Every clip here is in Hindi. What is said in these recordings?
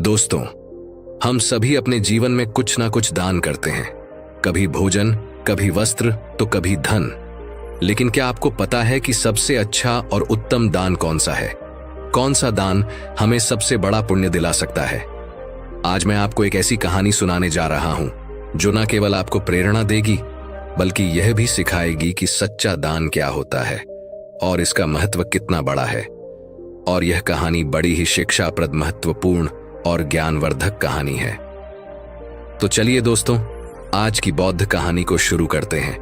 दोस्तों, हम सभी अपने जीवन में कुछ ना कुछ दान करते हैं। कभी भोजन, कभी वस्त्र, तो कभी धन। लेकिन क्या आपको पता है कि सबसे अच्छा और उत्तम दान कौन सा है? कौन सा दान हमें सबसे बड़ा पुण्य दिला सकता है? आज मैं आपको एक ऐसी कहानी सुनाने जा रहा हूं जो न केवल आपको प्रेरणा देगी बल्कि यह भी सिखाएगी कि सच्चा दान क्या होता है और इसका महत्व कितना बड़ा है। और यह कहानी बड़ी ही शिक्षाप्रद, महत्वपूर्ण और ज्ञानवर्धक कहानी है। तो चलिए दोस्तों, आज की बौद्ध कहानी को शुरू करते हैं।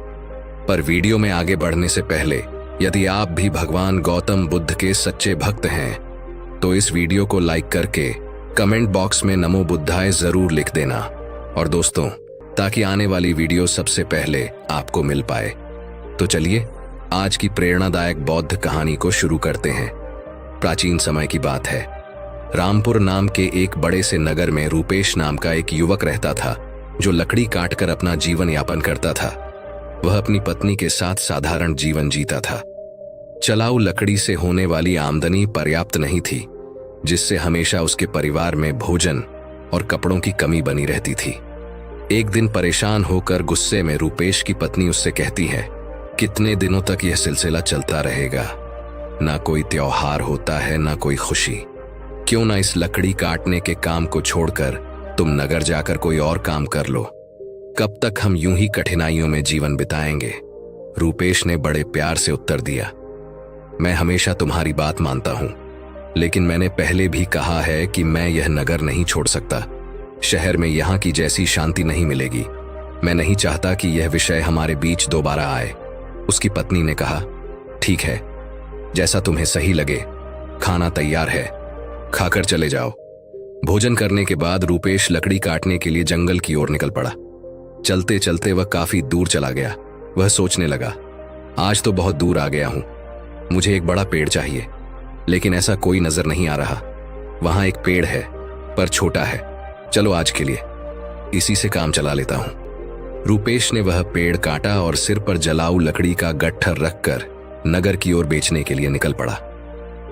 पर वीडियो में आगे बढ़ने से पहले यदि आप भी भगवान गौतम बुद्ध के सच्चे भक्त हैं तो इस वीडियो को लाइक करके कमेंट बॉक्स में नमो बुद्धाय जरूर लिख देना। और दोस्तों, ताकि आने वाली वीडियो सबसे पहले आपको मिल पाए। तो चलिए आज की प्रेरणादायक बौद्ध कहानी को शुरू करते हैं। प्राचीन समय की बात है। रामपुर नाम के एक बड़े से नगर में रूपेश नाम का एक युवक रहता था जो लकड़ी काटकर अपना जीवन यापन करता था। वह अपनी पत्नी के साथ साधारण जीवन जीता था। चलाऊ लकड़ी से होने वाली आमदनी पर्याप्त नहीं थी, जिससे हमेशा उसके परिवार में भोजन और कपड़ों की कमी बनी रहती थी। एक दिन परेशान होकर गुस्से में रूपेश की पत्नी उससे कहती है, कितने दिनों तक यह सिलसिला चलता रहेगा? ना कोई त्योहार होता है, ना कोई खुशी। क्यों ना इस लकड़ी काटने के काम को छोड़कर तुम नगर जाकर कोई और काम कर लो? कब तक हम यूं ही कठिनाइयों में जीवन बिताएंगे? रूपेश ने बड़े प्यार से उत्तर दिया, मैं हमेशा तुम्हारी बात मानता हूं, लेकिन मैंने पहले भी कहा है कि मैं यह नगर नहीं छोड़ सकता। शहर में यहां की जैसी शांति नहीं मिलेगी। मैं नहीं चाहता कि यह विषय हमारे बीच दोबारा आए। उसकी पत्नी ने कहा, ठीक है, जैसा तुम्हें सही लगे। खाना तैयार है, खाकर चले जाओ। भोजन करने के बाद रूपेश लकड़ी काटने के लिए जंगल की ओर निकल पड़ा। चलते चलते वह काफी दूर चला गया। वह सोचने लगा, आज तो बहुत दूर आ गया हूं, मुझे एक बड़ा पेड़ चाहिए, लेकिन ऐसा कोई नजर नहीं आ रहा। वहां एक पेड़ है पर छोटा है। चलो आज के लिए इसी से काम चला लेता हूं। रूपेश ने वह पेड़ काटा और सिर पर जलाऊ लकड़ी का गट्ठर रखकर नगर की ओर बेचने के लिए निकल पड़ा।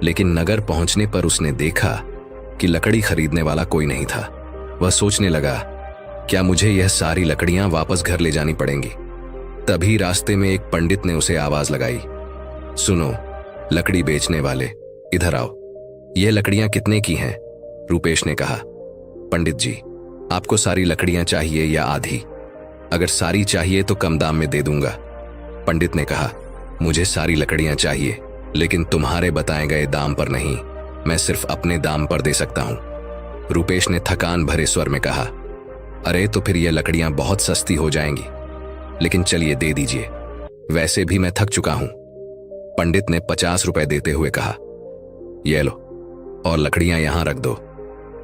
लेकिन नगर पहुंचने पर उसने देखा कि लकड़ी खरीदने वाला कोई नहीं था। वह सोचने लगा, क्या मुझे यह सारी लकड़ियां वापस घर ले जानी पड़ेंगी? तभी रास्ते में एक पंडित ने उसे आवाज लगाई, सुनो लकड़ी बेचने वाले, इधर आओ। यह लकड़ियां कितने की हैं? रूपेश ने कहा, पंडित जी, आपको सारी लकड़ियां चाहिए या आधी? अगर सारी चाहिए तो कम दाम में दे दूंगा। पंडित ने कहा, मुझे सारी लकड़ियां चाहिए, लेकिन तुम्हारे बताए गए दाम पर नहीं, मैं सिर्फ अपने दाम पर दे सकता हूं। रूपेश ने थकान भरे स्वर में कहा, अरे तो फिर यह लकड़ियां बहुत सस्ती हो जाएंगी, लेकिन चलिए दे दीजिए, वैसे भी मैं थक चुका हूं। पंडित ने 50 रुपए देते हुए कहा, ये लो और लकड़ियां यहां रख दो।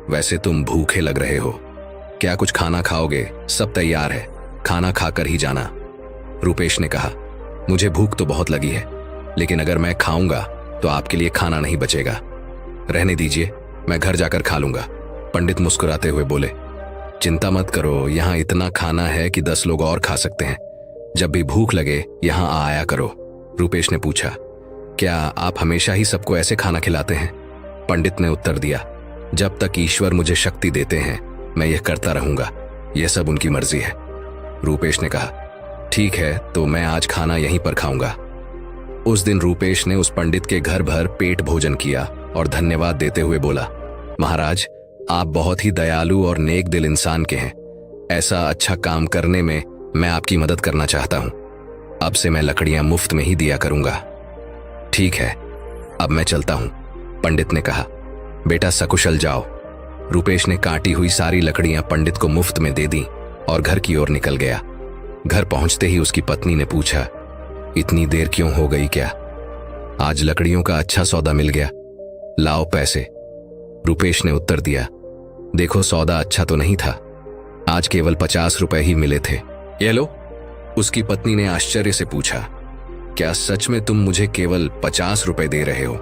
वैसे तुम भूखे लग रहे हो, क्या कुछ खाना खाओगे? सब तैयार है, खाना खाकर ही जाना। रूपेश ने कहा, मुझे भूख तो बहुत लगी है, लेकिन अगर मैं खाऊंगा तो आपके लिए खाना नहीं बचेगा। रहने दीजिए, मैं घर जाकर खा लूंगा। पंडित मुस्कुराते हुए बोले, चिंता मत करो, यहाँ इतना खाना है कि 10 लोग और खा सकते हैं। जब भी भूख लगे यहाँ आया करो। रूपेश ने पूछा, क्या आप हमेशा ही सबको ऐसे खाना खिलाते हैं? पंडित ने उत्तर दिया, जब तक ईश्वर मुझे शक्ति देते हैं मैं यह करता रहूंगा, यह सब उनकी मर्जी है। रूपेश ने कहा, ठीक है, तो मैं आज खाना यहीं पर खाऊंगा। उस दिन रूपेश ने उस पंडित के घर भर पेट भोजन किया और धन्यवाद देते हुए बोला, महाराज, आप बहुत ही दयालु और नेक दिल इंसान के हैं। ऐसा अच्छा काम करने में मैं आपकी मदद करना चाहता हूं। अब से मैं लकड़ियां मुफ्त में ही दिया करूंगा। ठीक है, अब मैं चलता हूं। पंडित ने कहा, बेटा सकुशल जाओ। रूपेश ने काटी हुई सारी लकड़ियां पंडित को मुफ्त में दे दी और घर की ओर निकल गया। घर पहुंचते ही उसकी पत्नी ने पूछा, इतनी देर क्यों हो गई? क्या आज लकड़ियों का अच्छा सौदा मिल गया? लाओ पैसे। रूपेश ने उत्तर दिया, देखो सौदा अच्छा तो नहीं था, आज केवल 50 रुपए ही मिले थे। ये लो। उसकी पत्नी ने आश्चर्य से पूछा, क्या सच में तुम मुझे केवल 50 रुपए दे रहे हो?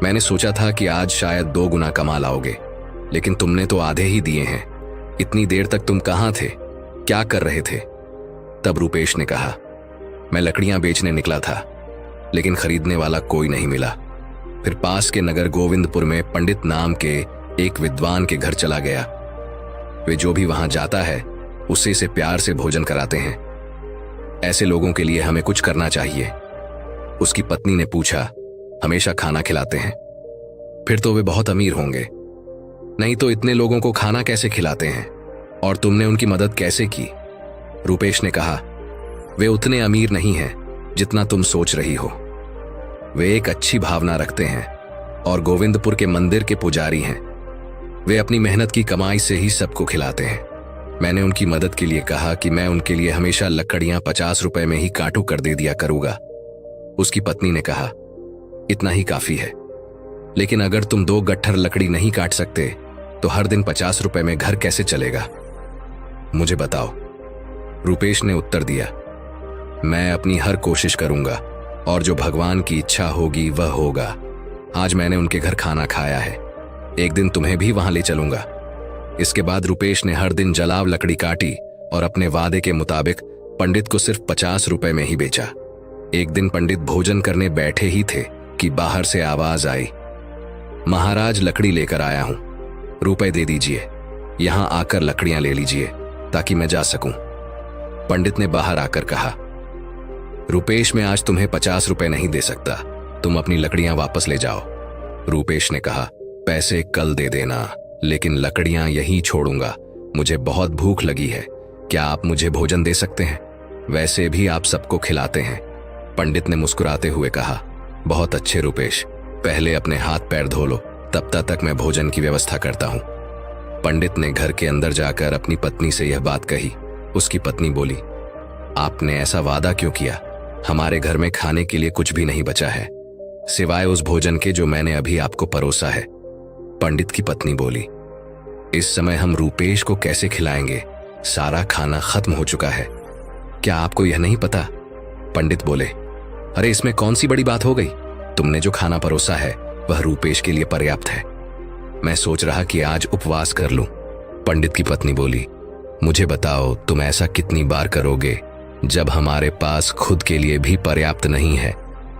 मैंने सोचा था कि आज शायद 2 गुना कमा लाओगे, लेकिन तुमने तो आधे ही दिए हैं। इतनी देर तक तुम कहां थे? क्या कर रहे थे? तब रूपेश ने कहा, मैं लकड़ियां बेचने निकला था, लेकिन खरीदने वाला कोई नहीं मिला। फिर पास के नगर गोविंदपुर में पंडित नाम के एक विद्वान के घर चला गया। वे जो भी वहां जाता है उसे से प्यार से भोजन कराते हैं। ऐसे लोगों के लिए हमें कुछ करना चाहिए। उसकी पत्नी ने पूछा, हमेशा खाना खिलाते हैं? फिर तो वे बहुत अमीर होंगे, नहीं तो इतने लोगों को खाना कैसे खिलाते हैं? और तुमने उनकी मदद कैसे की? रूपेश ने कहा, वे उतने अमीर नहीं हैं जितना तुम सोच रही हो। वे एक अच्छी भावना रखते हैं और गोविंदपुर के मंदिर के पुजारी हैं। वे अपनी मेहनत की कमाई से ही सबको खिलाते हैं। मैंने उनकी मदद के लिए कहा कि मैं उनके लिए हमेशा लकड़ियां 50 रुपए में ही काटू कर दे दिया करूंगा। उसकी पत्नी ने कहा, इतना ही काफी है, लेकिन अगर तुम 2 गट्ठर लकड़ी नहीं काट सकते तो हर दिन 50 रुपए में घर कैसे चलेगा? मुझे बताओ। रूपेश ने उत्तर दिया, मैं अपनी हर कोशिश करूंगा और जो भगवान की इच्छा होगी वह होगा। आज मैंने उनके घर खाना खाया है, एक दिन तुम्हें भी वहां ले चलूंगा। इसके बाद रूपेश ने हर दिन जलाव लकड़ी काटी और अपने वादे के मुताबिक पंडित को सिर्फ 50 रुपए में ही बेचा। एक दिन पंडित भोजन करने बैठे ही थे कि बाहर से आवाज आई, महाराज लकड़ी लेकर आया हूं, रुपए दे दीजिए, यहां आकर लकड़ियां ले लीजिए ताकि मैं जा सकूं। पंडित ने बाहर आकर कहा, रूपेश, मैं आज तुम्हें 50 रुपए नहीं दे सकता, तुम अपनी लकड़ियां वापस ले जाओ। रूपेश ने कहा, पैसे कल दे देना, लेकिन लकड़ियां यहीं छोड़ूंगा, मुझे बहुत भूख लगी है, क्या आप मुझे भोजन दे सकते हैं? वैसे भी आप सबको खिलाते हैं। पंडित ने मुस्कुराते हुए कहा, बहुत अच्छे रूपेश, पहले अपने हाथ पैर धो लो, तब तक मैं भोजन की व्यवस्था करता हूं। पंडित ने घर के अंदर जाकर अपनी पत्नी से यह बात कही। उसकी पत्नी बोली, आपने ऐसा वादा क्यों किया? हमारे घर में खाने के लिए कुछ भी नहीं बचा है, सिवाय उस भोजन के जो मैंने अभी आपको परोसा है। पंडित की पत्नी बोली, इस समय हम रूपेश को कैसे खिलाएंगे? सारा खाना खत्म हो चुका है, क्या आपको यह नहीं पता? पंडित बोले, अरे इसमें कौन सी बड़ी बात हो गई? तुमने जो खाना परोसा है वह रूपेश के लिए पर्याप्त है। मैं सोच रहा कि आज उपवास कर लूं। पंडित की पत्नी बोली, मुझे बताओ तुम ऐसा कितनी बार करोगे? जब हमारे पास खुद के लिए भी पर्याप्त नहीं है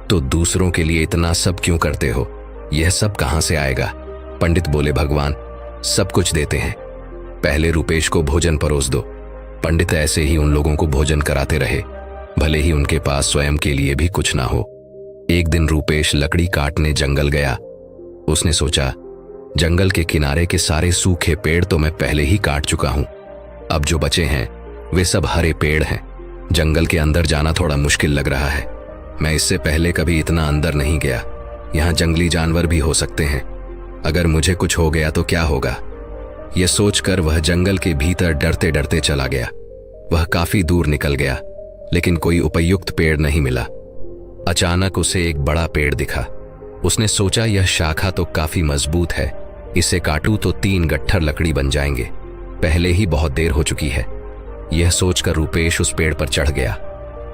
तो दूसरों के लिए इतना सब क्यों करते हो? यह सब कहां से आएगा? पंडित बोले, भगवान सब कुछ देते हैं, पहले रूपेश को भोजन परोस दो। पंडित ऐसे ही उन लोगों को भोजन कराते रहे, भले ही उनके पास स्वयं के लिए भी कुछ ना हो। एक दिन रूपेश लकड़ी काटने जंगल गया। उसने सोचा, जंगल के किनारे के सारे सूखे पेड़ तो मैं पहले ही काट चुका हूं, अब जो बचे हैं वे सब हरे पेड़ हैं। जंगल के अंदर जाना थोड़ा मुश्किल लग रहा है, मैं इससे पहले कभी इतना अंदर नहीं गया, यहाँ जंगली जानवर भी हो सकते हैं, अगर मुझे कुछ हो गया तो क्या होगा? यह सोचकर वह जंगल के भीतर डरते डरते चला गया। वह काफी दूर निकल गया, लेकिन कोई उपयुक्त पेड़ नहीं मिला। अचानक उसे एक बड़ा पेड़ दिखा। उसने सोचा, यह शाखा तो काफी मजबूत है, इसे काटूं तो 3 गट्ठर लकड़ी बन जाएंगे, पहले ही बहुत देर हो चुकी है। यह सोचकर रूपेश उस पेड़ पर चढ़ गया।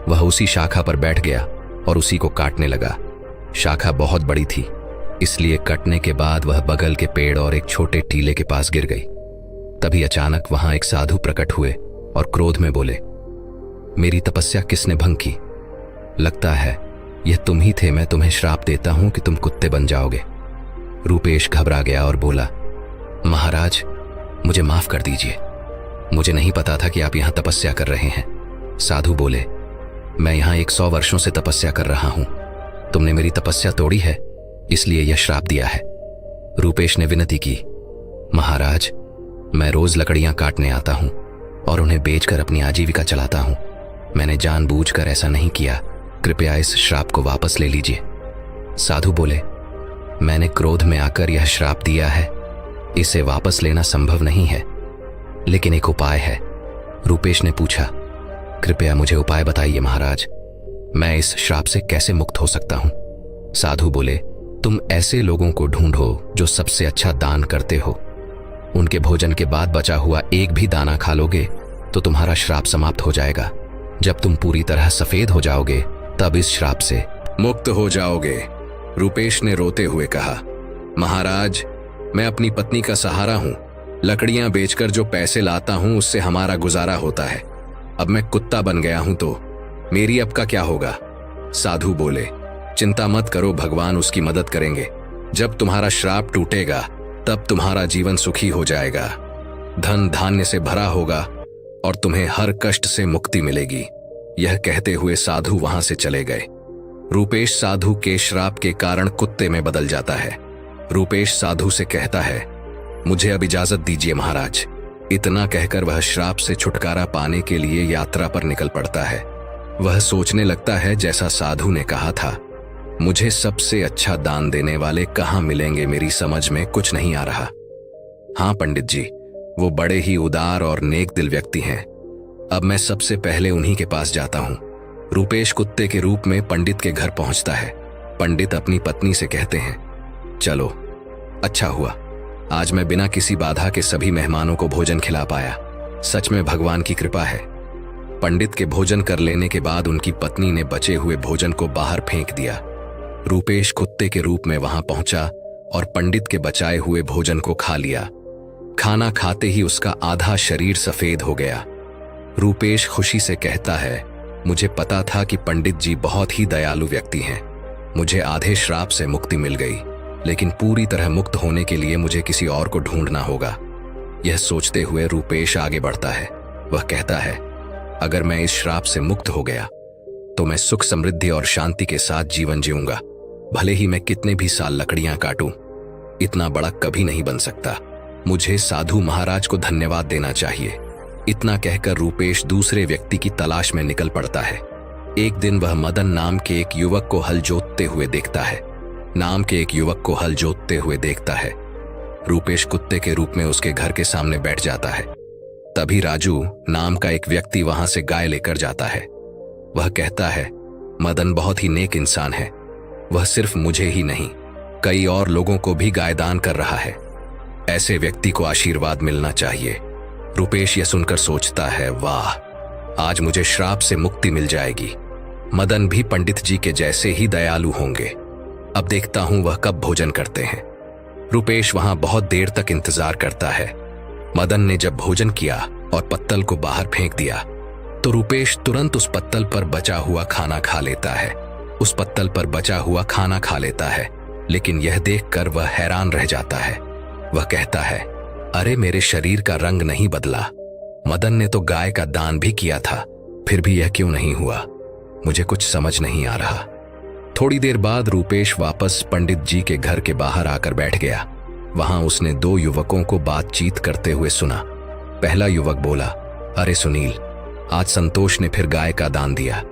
वह उसी शाखा पर बैठ गया और उसी को काटने लगा। शाखा बहुत बड़ी थी, इसलिए कटने के बाद वह बगल के पेड़ और एक छोटे टीले के पास गिर गई। तभी अचानक वहां एक साधु प्रकट हुए और क्रोध में बोले, मेरी तपस्या किसने भंग की? लगता है यह तुम ही थे, मैं तुम्हें श्राप देता हूं कि तुम कुत्ते बन जाओगे। रूपेश घबरा गया और बोला, महाराज मुझे माफ कर दीजिए, मुझे नहीं पता था कि आप यहां तपस्या कर रहे हैं। साधु बोले, मैं यहां 100 वर्षों से तपस्या कर रहा हूं, तुमने मेरी तपस्या तोड़ी है, इसलिए यह श्राप दिया है। रूपेश ने विनती की, महाराज मैं रोज लकड़ियां काटने आता हूं और उन्हें बेचकर अपनी आजीविका चलाता हूं, मैंने जानबूझकर ऐसा नहीं किया, कृपया इस श्राप को वापस ले लीजिए। साधु बोले, मैंने क्रोध में आकर यह श्राप दिया है, इसे वापस लेना संभव नहीं है, लेकिन एक उपाय है। रूपेश ने पूछा, कृपया मुझे उपाय बताइए महाराज, मैं इस श्राप से कैसे मुक्त हो सकता हूं? साधु बोले, तुम ऐसे लोगों को ढूंढो जो सबसे अच्छा दान करते हो, उनके भोजन के बाद बचा हुआ एक भी दाना खा लोगे तो तुम्हारा श्राप समाप्त हो जाएगा। जब तुम पूरी तरह सफेद हो जाओगे तब इस श्राप से मुक्त हो जाओगे। रूपेश ने रोते हुए कहा, महाराज मैं अपनी पत्नी का सहारा हूं, लकड़ियां बेचकर जो पैसे लाता हूं उससे हमारा गुजारा होता है, अब मैं कुत्ता बन गया हूं तो मेरी अब का क्या होगा? साधु बोले, चिंता मत करो, भगवान उसकी मदद करेंगे, जब तुम्हारा श्राप टूटेगा तब तुम्हारा जीवन सुखी हो जाएगा, धन धान्य से भरा होगा और तुम्हें हर कष्ट से मुक्ति मिलेगी। यह कहते हुए साधु वहां से चले गए। रूपेश साधु के श्राप के कारण कुत्ते में बदल जाता है। रूपेश साधु से कहता है, मुझे अब इजाजत दीजिए महाराज। इतना कहकर वह श्राप से छुटकारा पाने के लिए यात्रा पर निकल पड़ता है। वह सोचने लगता है, जैसा साधु ने कहा था, मुझे सबसे अच्छा दान देने वाले कहाँ मिलेंगे, मेरी समझ में कुछ नहीं आ रहा। हाँ पंडित जी, वो बड़े ही उदार और नेक दिल व्यक्ति हैं। अब मैं सबसे पहले उन्हीं के पास जाता हूँ। रूपेश कुत्ते के रूप में पंडित के घर पहुंचता है। पंडित अपनी पत्नी से कहते हैं, चलो अच्छा हुआ, आज मैं बिना किसी बाधा के सभी मेहमानों को भोजन खिला पाया। सच में भगवान की कृपा है। पंडित के भोजन कर लेने के बाद उनकी पत्नी ने बचे हुए भोजन को बाहर फेंक दिया। रूपेश कुत्ते के रूप में वहां पहुंचा और पंडित के बचाए हुए भोजन को खा लिया। खाना खाते ही उसका आधा शरीर सफेद हो गया। रूपेश खुशी से कहता है, मुझे पता था कि पंडित जी बहुत ही दयालु व्यक्ति हैं। मुझे आधे श्राप से मुक्ति मिल गई, लेकिन पूरी तरह मुक्त होने के लिए मुझे किसी और को ढूंढना होगा। यह सोचते हुए रूपेश आगे बढ़ता है। वह कहता है, अगर मैं इस श्राप से मुक्त हो गया तो मैं सुख समृद्धि और शांति के साथ जीवन जीऊंगा। भले ही मैं कितने भी साल लकड़ियां काटूं, इतना बड़ा कभी नहीं बन सकता। मुझे साधु महाराज को धन्यवाद देना चाहिए। इतना कहकर रूपेश दूसरे व्यक्ति की तलाश में निकल पड़ता है। एक दिन वह मदन नाम के एक युवक को हल जोतते हुए देखता है। रूपेश कुत्ते के रूप में उसके घर के सामने बैठ जाता है। तभी राजू नाम का एक व्यक्ति वहां से गाय लेकर जाता है। वह कहता है, मदन बहुत ही नेक इंसान है। वह सिर्फ मुझे ही नहीं, कई और लोगों को भी गाय दान कर रहा है। ऐसे व्यक्ति को आशीर्वाद मिलना चाहिए। रूपेश यह सुनकर सोचता है, वाह, आज मुझे श्राप से मुक्ति मिल जाएगी। मदन भी पंडित जी के जैसे ही दयालु होंगे। अब देखता हूं वह कब भोजन करते हैं। रूपेश वहां बहुत देर तक इंतजार करता है। मदन ने जब भोजन किया और पत्तल को बाहर फेंक दिया तो रूपेश तुरंत उस पत्तल पर बचा हुआ खाना खा लेता है। लेकिन यह देखकर वह हैरान रह जाता है। वह कहता है, अरे मेरे शरीर का रंग नहीं बदला। मदन ने तो गाय का दान भी किया था, फिर भी यह क्यों नहीं हुआ? मुझे कुछ समझ नहीं आ रहा। थोड़ी देर बाद रूपेश वापस पंडित जी के घर के बाहर आकर बैठ गया। वहां उसने दो युवकों को बातचीत करते हुए सुना। पहला युवक बोला, अरे सुनील, आज संतोष ने फिर गाय का दान दिया।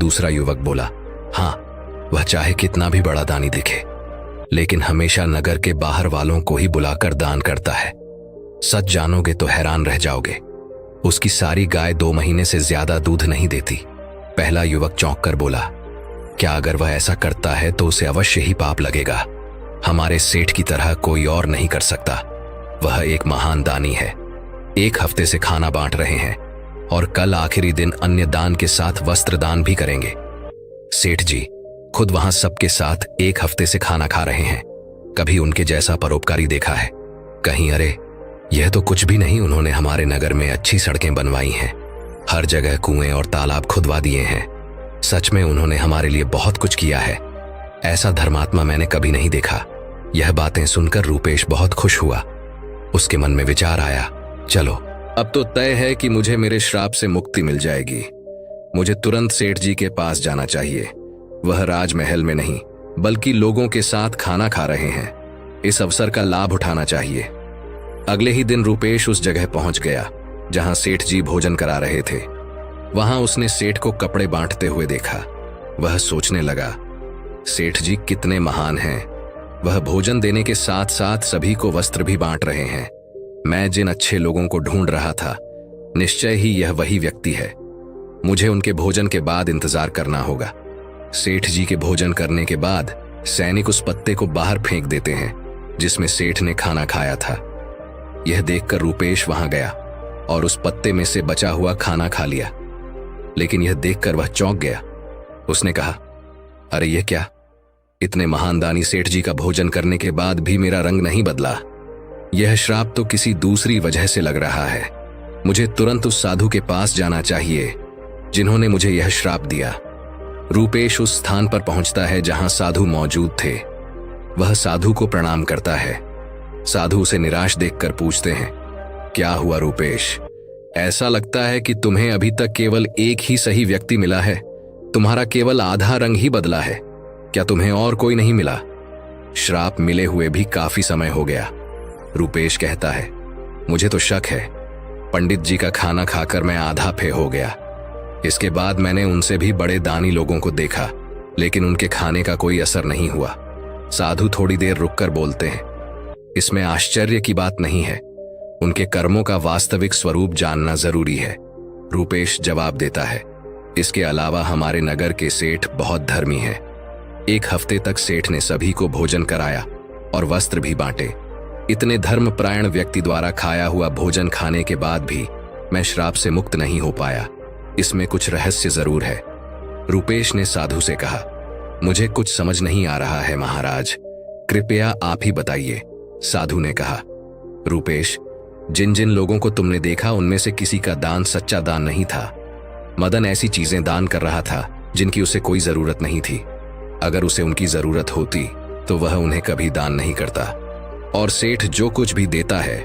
दूसरा युवक बोला, हाँ, वह चाहे कितना भी बड़ा दानी दिखे, लेकिन हमेशा नगर के बाहर वालों को ही बुलाकर दान करता है। सच जानोगे तो हैरान रह जाओगे। उसकी सारी गाय 2 महीने से ज्यादा दूध नहीं देती। पहला युवक चौंक कर बोला, क्या अगर वह ऐसा करता है तो उसे अवश्य ही पाप लगेगा। हमारे सेठ की तरह कोई और नहीं कर सकता। वह एक महान दानी है। 1 हफ्ते से खाना बांट रहे हैं और कल आखिरी दिन अन्य दान के साथ वस्त्र दान भी करेंगे। सेठ जी खुद वहां सबके साथ 1 हफ्ते से खाना खा रहे हैं। कभी उनके जैसा परोपकारी देखा है कहीं? अरे यह तो कुछ भी नहीं। उन्होंने हमारे नगर में अच्छी सड़कें बनवाई हैं, हर जगह कुएं और तालाब खुदवा दिए हैं। सच में उन्होंने हमारे लिए बहुत कुछ किया है। ऐसा धर्मात्मा मैंने कभी नहीं देखा। यह बातें सुनकर रूपेश बहुत खुश हुआ। उसके मन में विचार आया, चलो अब तो तय है कि मुझे मेरे श्राप से मुक्ति मिल जाएगी। मुझे तुरंत सेठ जी के पास जाना चाहिए। वह राजमहल में नहीं बल्कि लोगों के साथ खाना खा रहे हैं। इस अवसर का लाभ उठाना चाहिए। अगले ही दिन रूपेश उस जगह पहुंच गया जहां सेठ जी भोजन करा रहे थे। वहां उसने सेठ को कपड़े बांटते हुए देखा। वह सोचने लगा, सेठ जी कितने महान हैं। वह भोजन देने के साथ साथ सभी को वस्त्र भी बांट रहे हैं। मैं जिन अच्छे लोगों को ढूंढ रहा था, निश्चय ही यह वही व्यक्ति है। मुझे उनके भोजन के बाद इंतजार करना होगा। सेठ जी के भोजन करने के बाद सैनिक उस पत्ते को बाहर फेंक देते हैं जिसमें सेठ ने खाना खाया था। यह देखकर रूपेश वहां गया और उस पत्ते में से बचा हुआ खाना खा लिया। लेकिन यह देखकर वह चौंक गया। उसने कहा, अरे यह क्या? इतने महान दानी सेठ जी का भोजन करने के बाद भी मेरा रंग नहीं बदला। यह श्राप तो किसी दूसरी वजह से लग रहा है। मुझे तुरंत उस साधु के पास जाना चाहिए जिन्होंने मुझे यह श्राप दिया। रूपेश उस स्थान पर पहुंचता है जहां साधु मौजूद थे। वह साधु को प्रणाम करता है। साधु उसे निराश देखकर पूछते हैं, क्या हुआ रूपेश? ऐसा लगता है कि तुम्हें अभी तक केवल एक ही सही व्यक्ति मिला है। तुम्हारा केवल आधा रंग ही बदला है। क्या तुम्हें और कोई नहीं मिला? श्राप मिले हुए भी काफी समय हो गया। रूपेश कहता है, मुझे तो शक है। पंडित जी का खाना खाकर मैं आधा फे हो गया। इसके बाद मैंने उनसे भी बड़े दानी लोगों को देखा, लेकिन उनके खाने का कोई असर नहीं हुआ। साधु थोड़ी देर रुककर बोलते हैं, इसमें आश्चर्य की बात नहीं है। उनके कर्मों का वास्तविक स्वरूप जानना जरूरी है। रूपेश जवाब देता है, इसके अलावा हमारे नगर के सेठ बहुत धर्मी हैं। एक हफ्ते तक सेठ ने सभी को भोजन कराया और वस्त्र भी बांटे। इतने धर्मपरायण व्यक्ति द्वारा खाया हुआ भोजन खाने के बाद भी मैं श्राप से मुक्त नहीं हो पाया। इसमें कुछ रहस्य जरूर है। रूपेश ने साधु से कहा, मुझे कुछ समझ नहीं आ रहा है महाराज, कृपया आप ही बताइए। साधु ने कहा, रूपेश, जिन जिन लोगों को तुमने देखा उनमें से किसी का दान सच्चा दान नहीं था। मदन ऐसी चीजें दान कर रहा था जिनकी उसे कोई जरूरत नहीं थी। अगर उसे उनकी जरूरत होती तो वह उन्हें कभी दान नहीं करता। और सेठ जो कुछ भी देता है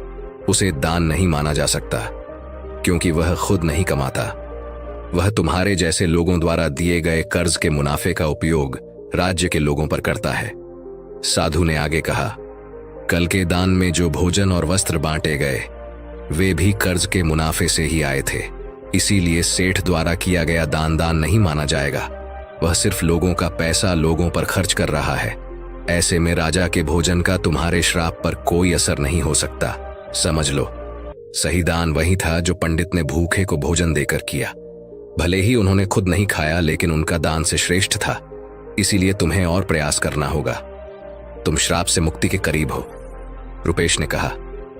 उसे दान नहीं माना जा सकता, क्योंकि वह खुद नहीं कमाता। वह तुम्हारे जैसे लोगों द्वारा दिए गए कर्ज के मुनाफे का उपयोग राज्य के लोगों पर करता है। साधु ने आगे कहा, कल के दान में जो भोजन और वस्त्र बांटे गए वे भी कर्ज के मुनाफे से ही आए थे। इसीलिए सेठ द्वारा किया गया दान नहीं माना जाएगा। वह सिर्फ लोगों का पैसा लोगों पर खर्च कर रहा है। ऐसे में राजा के भोजन का तुम्हारे श्राप पर कोई असर नहीं हो सकता। समझ लो, सही दान वही था जो पंडित ने भूखे को भोजन देकर किया। भले ही उन्होंने खुद नहीं खाया, लेकिन उनका दान से श्रेष्ठ था। इसीलिए तुम्हें और प्रयास करना होगा। तुम श्राप से मुक्ति के करीब हो। रूपेश ने कहा,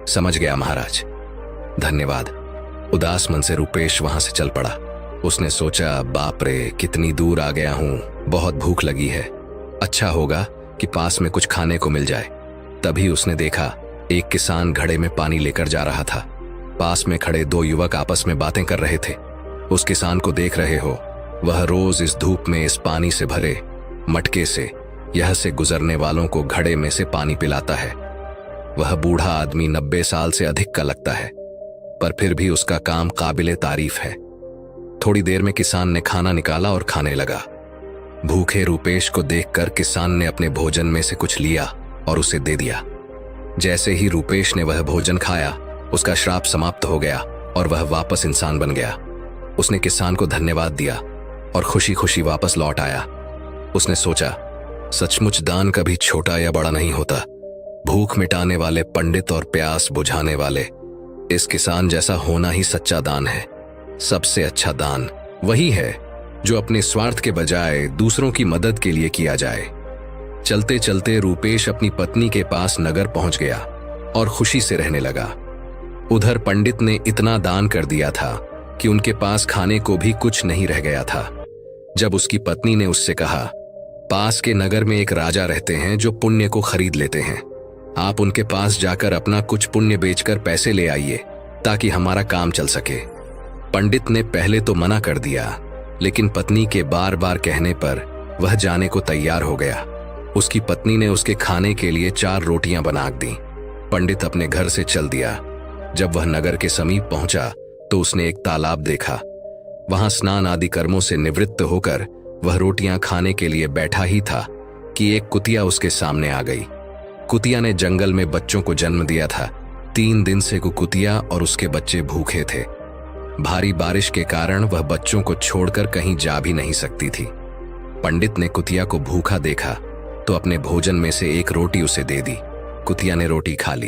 समझ गया महाराज, धन्यवाद। उदास मन से रूपेश वहां से चल पड़ा। उसने सोचा, बाप रे, कितनी दूर आ गया हूं, बहुत भूख लगी है। अच्छा होगा कि पास में कुछ खाने को मिल जाए। तभी उसने देखा एक किसान घड़े में पानी लेकर जा रहा था। पास में खड़े दो युवक आपस में बातें कर रहे थे। उस किसान को देख रहे हो, वह रोज इस धूप में इस पानी से भरे मटके से यह से गुजरने वालों को घड़े में से पानी पिलाता है। वह बूढ़ा आदमी 90 साल से अधिक का लगता है, पर फिर भी उसका काम काबिले तारीफ है। थोड़ी देर में किसान ने खाना निकाला और खाने लगा। भूखे रूपेश को देखकर किसान ने अपने भोजन में से कुछ लिया और उसे दे दिया। जैसे ही रूपेश ने वह भोजन खाया, उसका श्राप समाप्त हो गया और वह वापस इंसान बन गया। उसने किसान को धन्यवाद दिया और खुशी खुशी वापस लौट आया। उसने सोचा, सचमुच दान कभी छोटा या बड़ा नहीं होता। भूख मिटाने वाले पंडित और प्यास बुझाने वाले इस किसान जैसा होना ही सच्चा दान है। सबसे अच्छा दान वही है जो अपने स्वार्थ के बजाय दूसरों की मदद के लिए किया जाए। चलते चलते रूपेश अपनी पत्नी के पास नगर पहुंच गया और खुशी से रहने लगा। उधर पंडित ने इतना दान कर दिया था कि उनके पास खाने को भी कुछ नहीं रह गया था। जब उसकी पत्नी ने उससे कहा, पास के नगर में एक राजा रहते हैं जो पुण्य को खरीद लेते हैं। आप उनके पास जाकर अपना कुछ पुण्य बेचकर पैसे ले आइए ताकि हमारा काम चल सके। पंडित ने पहले तो मना कर दिया, लेकिन पत्नी के बार बार कहने पर वह जाने को तैयार हो गया। उसकी पत्नी ने उसके खाने के लिए 4 रोटियां बना दी। पंडित अपने घर से चल दिया। जब वह नगर के समीप पहुंचा तो उसने एक तालाब देखा। वहां स्नान आदि कर्मों से निवृत्त होकर वह रोटियां खाने के लिए बैठा ही था कि एक कुतिया उसके सामने आ गई। कुतिया ने जंगल में बच्चों को जन्म दिया था। 3 दिन से कुतिया और उसके बच्चे भूखे थे। भारी बारिश के कारण वह बच्चों को छोड़कर कहीं जा भी नहीं सकती थी। पंडित ने कुतिया को भूखा देखा तो अपने भोजन में से एक रोटी उसे दे दी। कुतिया ने रोटी खा ली।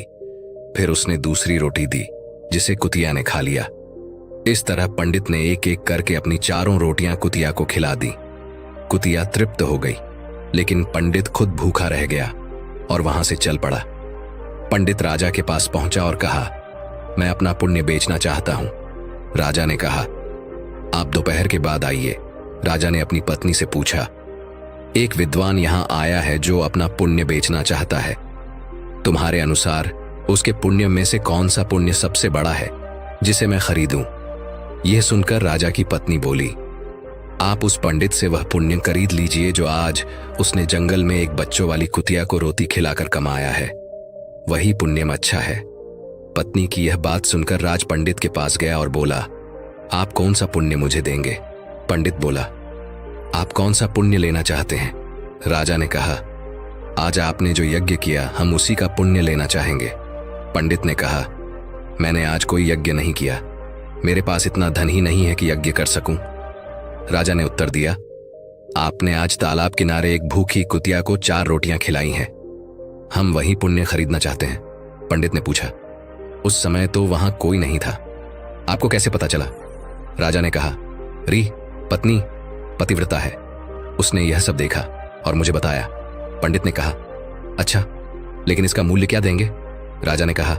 फिर उसने दूसरी रोटी दी जिसे कुतिया ने खा लिया। इस तरह पंडित ने एक एक करके अपनी 4 रोटियां कुतिया को खिला दी। कुतिया तृप्त हो गई, लेकिन पंडित खुद भूखा रह गया और वहां से चल पड़ा। पंडित राजा के पास पहुंचा और कहा, मैं अपना पुण्य बेचना चाहता हूं। राजा ने कहा, आप दोपहर के बाद आइए। राजा ने अपनी पत्नी से पूछा, एक विद्वान यहां आया है जो अपना पुण्य बेचना चाहता है। तुम्हारे अनुसार उसके पुण्य में से कौन सा पुण्य सबसे बड़ा है जिसे मैं खरीदूं? यह सुनकर राजा की पत्नी बोली, आप उस पंडित से वह पुण्य खरीद लीजिए जो आज उसने जंगल में एक बच्चों वाली कुतिया को रोटी खिलाकर कमाया है। वही पुण्यम अच्छा है। पत्नी की यह बात सुनकर राज पंडित के पास गया और बोला, आप कौन सा पुण्य मुझे देंगे? पंडित बोला, आप कौन सा पुण्य लेना चाहते हैं? राजा ने कहा, आज आपने जो यज्ञ किया हम उसी का पुण्य लेना चाहेंगे। पंडित ने कहा, मैंने आज कोई यज्ञ नहीं किया, मेरे पास इतना धन ही नहीं है कि यज्ञ कर सकूं। राजा ने उत्तर दिया, आपने आज तालाब किनारे एक भूखी कुतिया को 4 रोटियां खिलाई हैं, हम वही पुण्य खरीदना चाहते हैं। पंडित ने पूछा, उस समय तो वहां कोई नहीं था, आपको कैसे पता चला? राजा ने कहा, री पत्नी पतिव्रता है, उसने यह सब देखा और मुझे बताया। पंडित ने कहा, अच्छा, लेकिन इसका मूल्य क्या देंगे? राजा ने कहा,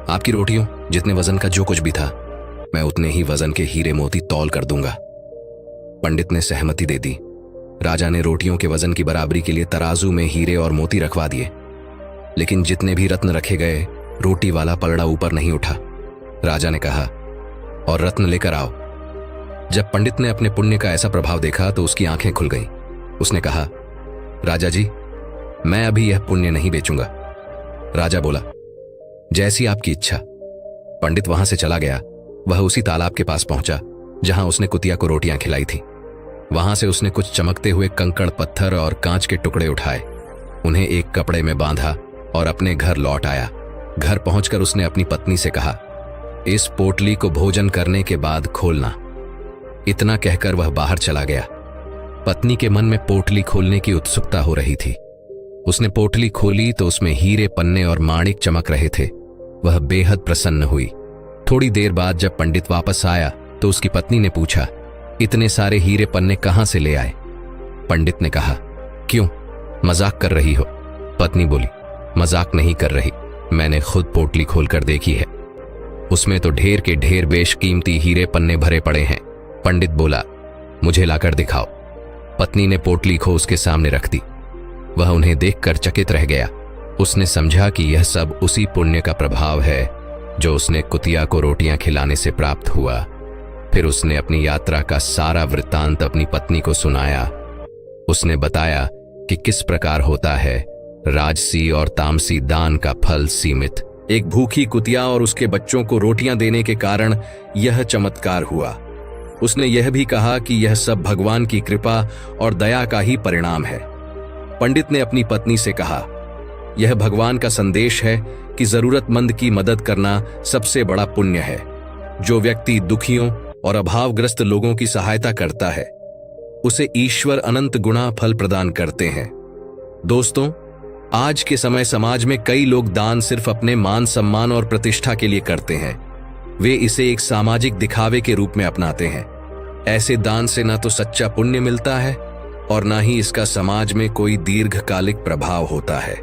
आपकी रोटियों जितने वजन का जो कुछ भी था, मैं उतने ही वजन के हीरे मोती तौल कर दूंगा। पंडित ने सहमति दे दी। राजा ने रोटियों के वजन की बराबरी के लिए तराजू में हीरे और मोती रखवा दिए, लेकिन जितने भी रत्न रखे गए, रोटी वाला पलड़ा ऊपर नहीं उठा। राजा ने कहा, और रत्न लेकर आओ। जब पंडित ने अपने पुण्य का ऐसा प्रभाव देखा तो उसकी आंखें खुल गईं। उसने कहा, राजा जी, मैं अभी यह पुण्य नहीं बेचूंगा। राजा बोला, जैसी आपकी इच्छा। पंडित वहां से चला गया। वह उसी तालाब के पास पहुंचा जहां उसने कुतिया को रोटियां खिलाई थी। वहां से उसने कुछ चमकते हुए कंकड़ पत्थर और कांच के टुकड़े उठाए, उन्हें एक कपड़े में बांधा और अपने घर लौट आया। घर पहुंचकर उसने अपनी पत्नी से कहा, इस पोटली को भोजन करने के बाद खोलना। इतना कहकर वह बाहर चला गया। पत्नी के मन में पोटली खोलने की उत्सुकता हो रही थी। उसने पोटली खोली तो उसमें हीरे पन्ने और माणिक चमक रहे थे। वह बेहद प्रसन्न हुई। थोड़ी देर बाद जब पंडित वापस आया तो उसकी पत्नी ने पूछा, इतने सारे हीरे पन्ने कहां से ले आए? पंडित ने कहा, क्यों, मजाक कर रही हो? पत्नी बोली, मजाक नहीं कर रही, मैंने खुद पोटली खोलकर देखी है, उसमें तो ढेर के ढेर बेशकीमती हीरे पन्ने भरे पड़े हैं। पंडित बोला, मुझे लाकर दिखाओ। पत्नी ने पोटली को उसके सामने रख दी। वह उन्हें देखकर चकित रह गया। उसने समझा कि यह सब उसी पुण्य का प्रभाव है जो उसने कुतिया को रोटियां खिलाने से प्राप्त हुआ। फिर उसने अपनी यात्रा का सारा वृत्तांत अपनी पत्नी को सुनाया। उसने बताया कि किस प्रकार होता है राजसी और तामसी दान का फल सीमित। एक भूखी कुतिया और उसके बच्चों को रोटियां देने के कारण यह चमत्कार हुआ। उसने यह भी कहा कि यह सब भगवान की कृपा और दया का ही परिणाम है। पंडित ने अपनी पत्नी से कहा, यह भगवान का संदेश है कि जरूरतमंद की मदद करना सबसे बड़ा पुण्य है। जो व्यक्ति दुखियों और अभावग्रस्त लोगों की सहायता करता है, उसे ईश्वर अनंत गुणा फल प्रदान करते हैं। दोस्तों, आज के समय समाज में कई लोग दान सिर्फ अपने मान सम्मान और प्रतिष्ठा के लिए करते हैं। वे इसे एक सामाजिक दिखावे के रूप में अपनाते हैं। ऐसे दान से ना तो सच्चा पुण्य मिलता है और ना ही इसका समाज में कोई दीर्घकालिक प्रभाव होता है,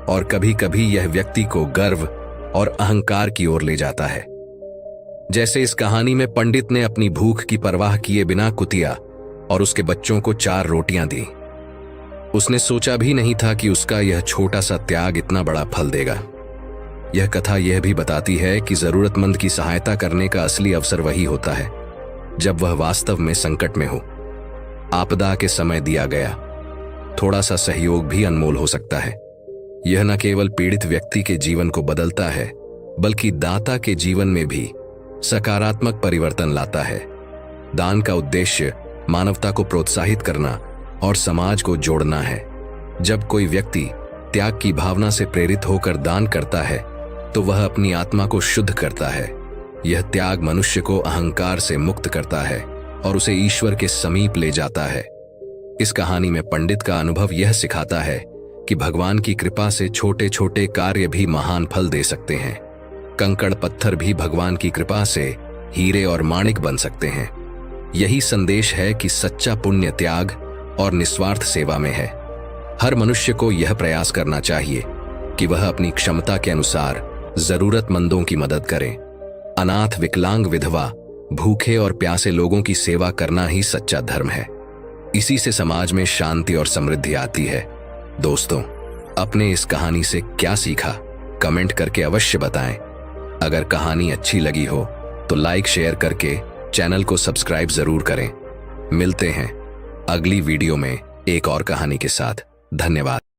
और कभी कभी यह व्यक्ति को गर्व और अहंकार की ओर ले जाता है। जैसे इस कहानी में पंडित ने अपनी भूख की परवाह किए बिना कुतिया और उसके बच्चों को 4 रोटियां दी। उसने सोचा भी नहीं था कि उसका यह छोटा सा त्याग इतना बड़ा फल देगा। यह कथा यह भी बताती है कि जरूरतमंद की सहायता करने का असली अवसर वही होता है जब वह वास्तव में संकट में हो। आपदा के समय दिया गया थोड़ा सा सहयोग भी अनमोल हो सकता है। यह न केवल पीड़ित व्यक्ति के जीवन को बदलता है, बल्कि दाता के जीवन में भी सकारात्मक परिवर्तन लाता है। दान का उद्देश्य मानवता को प्रोत्साहित करना और समाज को जोड़ना है। जब कोई व्यक्ति त्याग की भावना से प्रेरित होकर दान करता है तो वह अपनी आत्मा को शुद्ध करता है। यह त्याग मनुष्य को अहंकार से मुक्त करता है और उसे ईश्वर के समीप ले जाता है। इस कहानी में पंडित का अनुभव यह सिखाता है कि भगवान की कृपा से छोटे छोटे कार्य भी महान फल दे सकते हैं। कंकड़ पत्थर भी भगवान की कृपा से हीरे और माणिक बन सकते हैं। यही संदेश है कि सच्चा पुण्य त्याग और निस्वार्थ सेवा में है। हर मनुष्य को यह प्रयास करना चाहिए कि वह अपनी क्षमता के अनुसार जरूरतमंदों की मदद करे। अनाथ, विकलांग, विधवा, भूखे और प्यासे लोगों की सेवा करना ही सच्चा धर्म है। इसी से समाज में शांति और समृद्धि आती है। दोस्तों, अपने इस कहानी से क्या सीखा, कमेंट करके अवश्य बताएं। अगर कहानी अच्छी लगी हो तो लाइक शेयर करके चैनल को सब्सक्राइब जरूर करें। मिलते हैं अगली वीडियो में एक और कहानी के साथ। धन्यवाद।